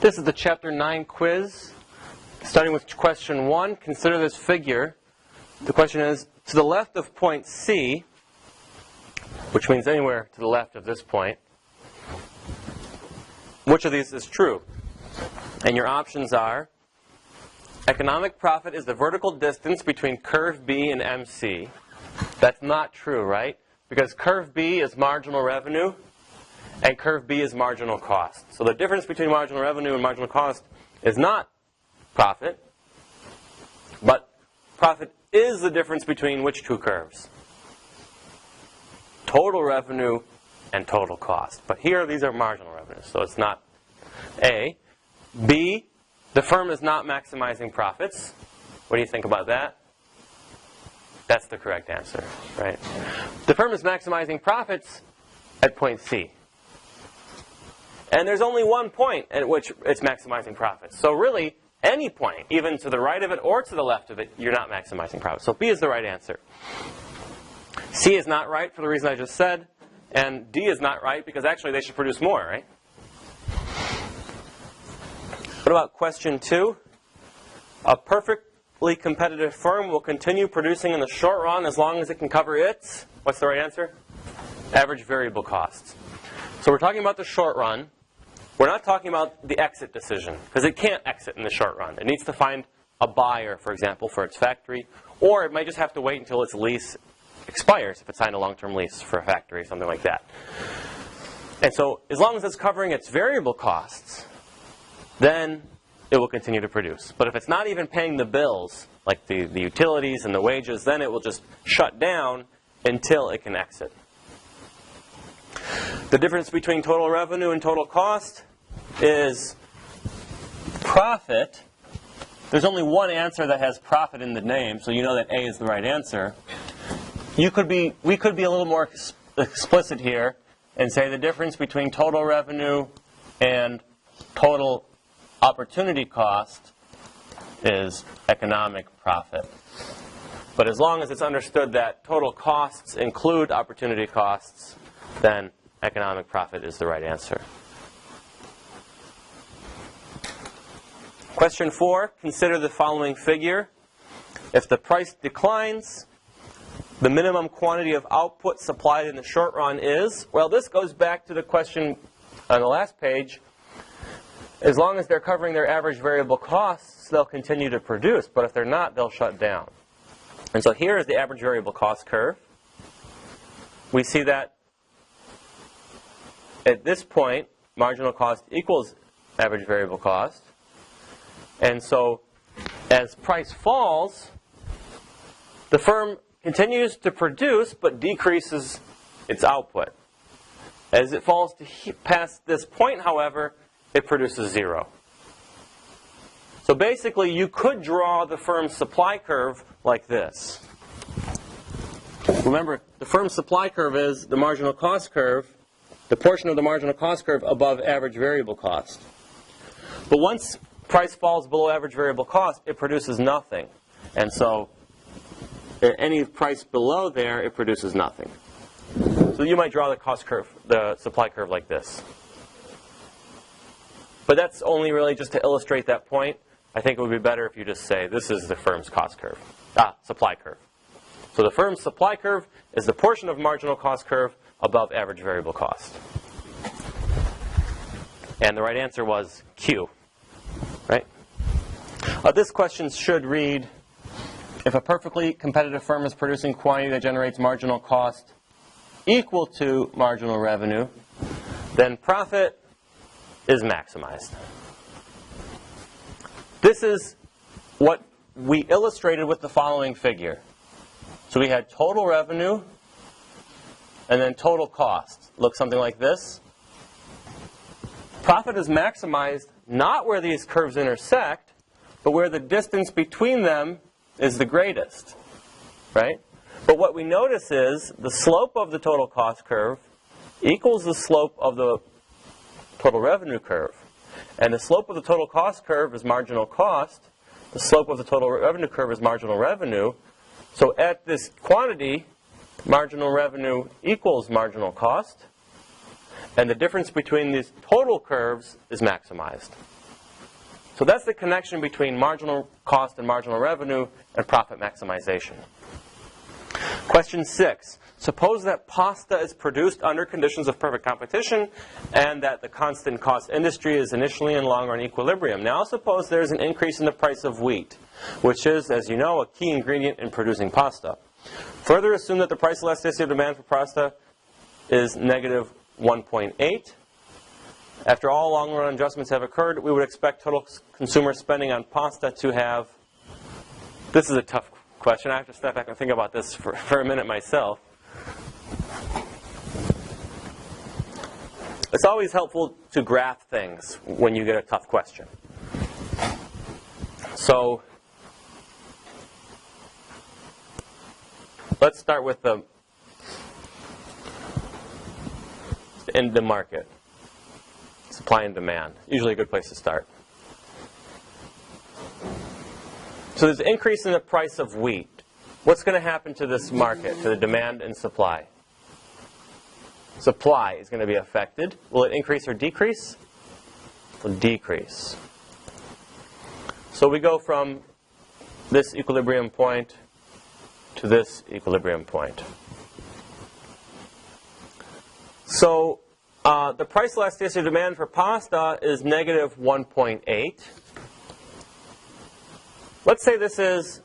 This is the Chapter 9 quiz. Starting with question 1, consider this figure. The question is, to the left of point C, which means anywhere to the left of this point, which of these is true? And your options are, economic profit is the vertical distance between curve B and MC. That's not true, right? Because curve B is marginal revenue, and curve B is marginal cost. So the difference between marginal revenue and marginal cost is not profit, but profit is the difference between which two curves? Total revenue and total cost. But here, these are marginal revenues, so it's not A. B, the firm is not maximizing profits. What do you think about that? That's the correct answer, right? The firm is maximizing profits at point C. And there's only one point at which it's maximizing profits. So really, any point, even to the right of it or to the left of it, you're not maximizing profits. So B is the right answer. C is not right for the reason I just said. And D is not right because actually they should produce more, right? What about question 2? A perfectly competitive firm will continue producing in the short run as long as it can cover its, what's the right answer? Average variable costs. So we're talking about the short run. We're not talking about the exit decision, because it can't exit in the short run. It needs to find a buyer, for example, for its factory, or it might just have to wait until its lease expires, if it signed a long-term lease for a factory, something like that. And so, as long as it's covering its variable costs, then it will continue to produce. But if it's not even paying the bills, like the utilities and the wages, then it will just shut down until it can exit. The difference between total revenue and total cost is profit. There's only one answer that has profit in the name, so you know that A is the right answer. We could be a little more explicit here and say the difference between total revenue and total opportunity cost is economic profit. But as long as it's understood that total costs include opportunity costs, then economic profit is the right answer. Question 4, consider the following figure. If the price declines, the minimum quantity of output supplied in the short run is, well, this goes back to the question on the last page. As long as they're covering their average variable costs, they'll continue to produce. But if they're not, they'll shut down. And so here is the average variable cost curve. We see that at this point, marginal cost equals average variable cost. And so as price falls, the firm continues to produce but decreases its output. As it falls past this point, however, it produces 0. So basically, you could draw the firm's supply curve like this. Remember, the firm's supply curve is the marginal cost curve, the portion of the marginal cost curve above average variable cost. But once price falls below average variable cost, it produces nothing. And so at any price below there, it produces nothing. So you might draw the cost curve, the supply curve like this. But that's only really just to illustrate that point. I think it would be better if you just say, this is the firm's cost curve. Supply curve. So the firm's supply curve is the portion of marginal cost curve above average variable cost. And the right answer was Q. Right? This question should read, if a perfectly competitive firm is producing quantity that generates marginal cost equal to marginal revenue, then profit is maximized. This is what we illustrated with the following figure. So we had total revenue and then total cost. Looks something like this. Profit is maximized not where these curves intersect, but where the distance between them is the greatest. Right? But what we notice is the slope of the total cost curve equals the slope of the total revenue curve. And the slope of the total cost curve is marginal cost. The slope of the total revenue curve is marginal revenue. So at this quantity, marginal revenue equals marginal cost. And the difference between these total curves is maximized. So that's the connection between marginal cost and marginal revenue and profit maximization. Question 6. Suppose that pasta is produced under conditions of perfect competition and that the constant cost industry is initially in long-run equilibrium. Now suppose there's an increase in the price of wheat, which is, as you know, a key ingredient in producing pasta. Further assume that the price elasticity of demand for pasta is negative 1.8. After all long-run adjustments have occurred, we would expect total consumer spending on pasta to have... This is a tough question. I have to step back and think about this for a minute myself. It's always helpful to graph things when you get a tough question. So, let's start with in the market. Supply and demand. Usually a good place to start. So there's an increase in the price of wheat. What's going to happen to this market, to the demand and supply? Supply is going to be affected. Will it increase or decrease? It will decrease. So we go from this equilibrium point to this equilibrium point. So the price elasticity of demand for pasta is negative 1.8. Let's say this is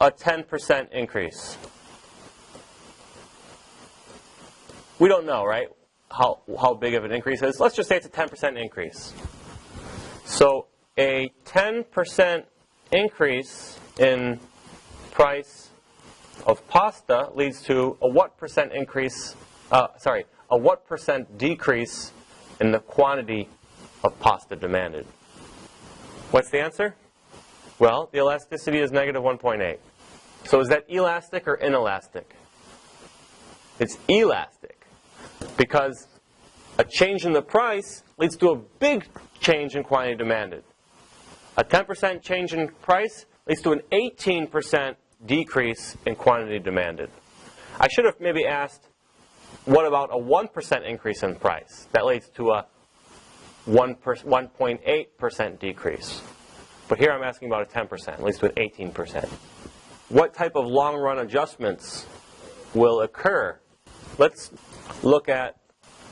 a 10% increase. We don't know, right, how big of an increase it is. Let's just say it's a 10% increase. So a 10% increase in price of pasta leads to a what percent increase, a what percent decrease in the quantity of pasta demanded? What's the answer? Well, the elasticity is negative 1.8. So is that elastic or inelastic? It's elastic because a change in the price leads to a big change in quantity demanded. A 10% change in price leads to an 18% decrease in quantity demanded. I should have maybe asked, what about a 1% increase in price? That leads to a 1.8% decrease. But here I'm asking about a 10%, leads to an 18%. What type of long-run adjustments will occur? Let's look at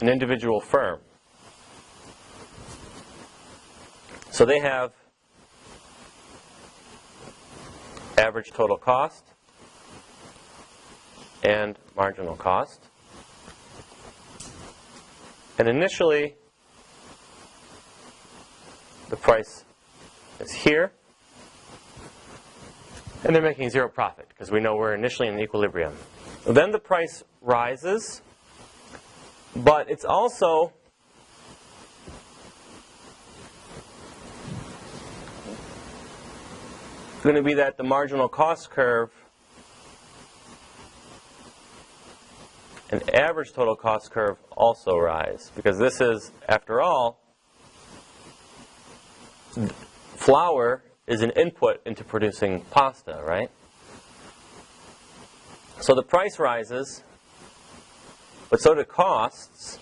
an individual firm. So they have average total cost and marginal cost. And initially, the price is here. And they're making zero profit because we know we're initially in equilibrium. Then the price rises, but it's also going to be that the marginal cost curve and average total cost curve also rise, because this is, after all, flour is an input into producing pasta, right? So the price rises, but so do costs.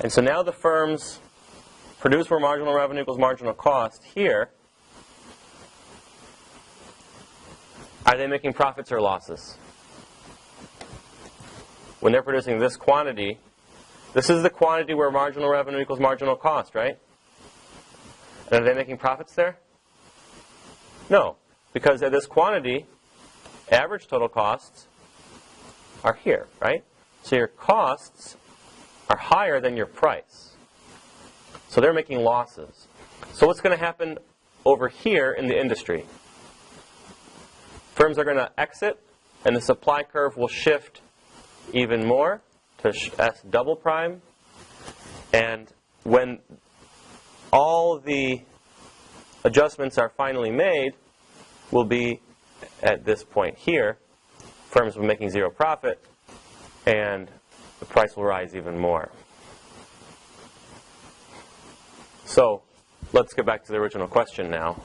And so now the firms produce where marginal revenue equals marginal cost here. Are they making profits or losses? When they're producing this quantity, this is the quantity where marginal revenue equals marginal cost, right? And are they making profits there? No, because at this quantity, average total costs are here, right? So your costs are higher than your price. So they're making losses. So what's going to happen over here in the industry? Firms are going to exit, and the supply curve will shift even more to S double prime. And when all the adjustments are finally made, will be at this point here. Firms will be making zero profit, and the price will rise even more. So let's get back to the original question now.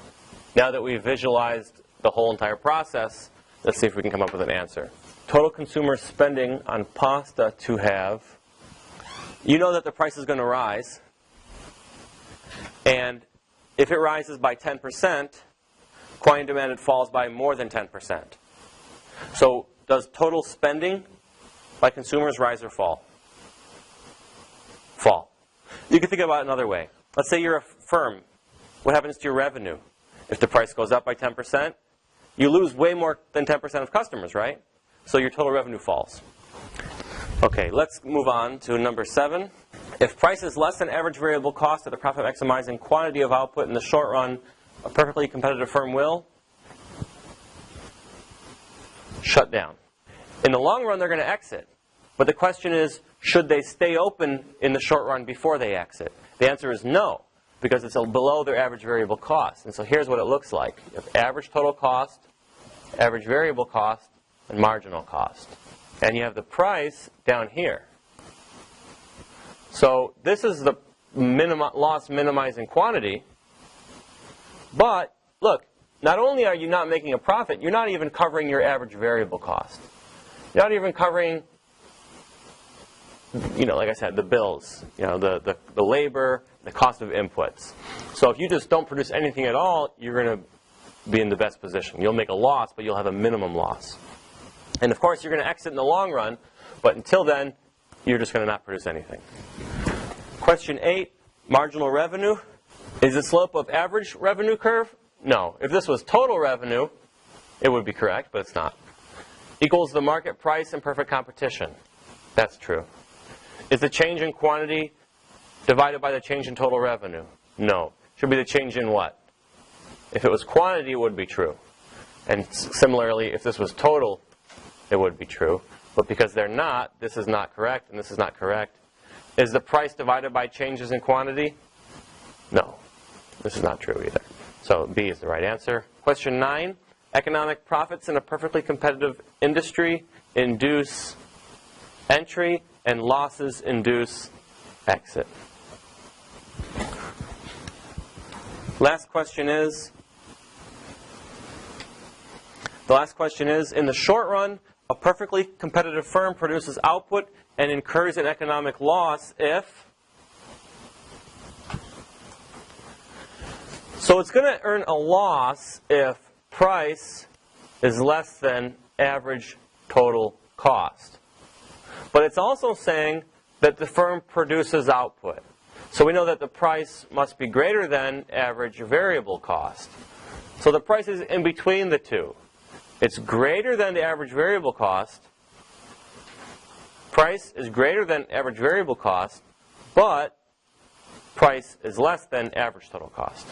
Now that we've visualized the whole entire process, let's see if we can come up with an answer. Total consumer spending on pasta to have, you know that the price is going to rise, And if it rises by 10%, quantity demanded falls by more than 10%. So does total spending by consumers rise or fall? Fall. You can think about it another way. Let's say you're a firm. What happens to your revenue? If the price goes up by 10%, you lose way more than 10% of customers, right? So your total revenue falls. Okay, let's move on to number 7. If price is less than average variable cost at the profit maximizing quantity of output in the short run, a perfectly competitive firm will shut down. In the long run, they're going to exit. But the question is, should they stay open in the short run before they exit? The answer is no, because it's below their average variable cost. And so here's what it looks like. You have average total cost, average variable cost, and marginal cost. And you have the price down here. So this is the loss minimizing quantity. But, look, not only are you not making a profit, you're not even covering your average variable cost. You're not even covering, like I said, the bills, the labor, the cost of inputs. So if you just don't produce anything at all, you're going to be in the best position. You'll make a loss, but you'll have a minimum loss. And of course, you're going to exit in the long run, but until then, you're just going to not produce anything. Question 8, marginal revenue. Is the slope of average revenue curve? No. If this was total revenue, it would be correct, but it's not. Equals the market price in perfect competition. That's true. Is the change in quantity divided by the change in total revenue? No. Should be the change in what? If it was quantity, it would be true. And similarly, if this was total, it would be true. But because they're not, this is not correct, and this is not correct. Is the price divided by changes in quantity? No. This is not true either. So B is the right answer. Question 9. Economic profits in a perfectly competitive industry induce entry, and losses induce exit. The last question is, in the short run, a perfectly competitive firm produces output and incurs an economic loss if... So it's going to earn a loss if price is less than average total cost. But it's also saying that the firm produces output. So we know that the price must be greater than average variable cost. So the price is in between the two. It's greater than the average variable cost. Price is greater than average variable cost, but price is less than average total cost.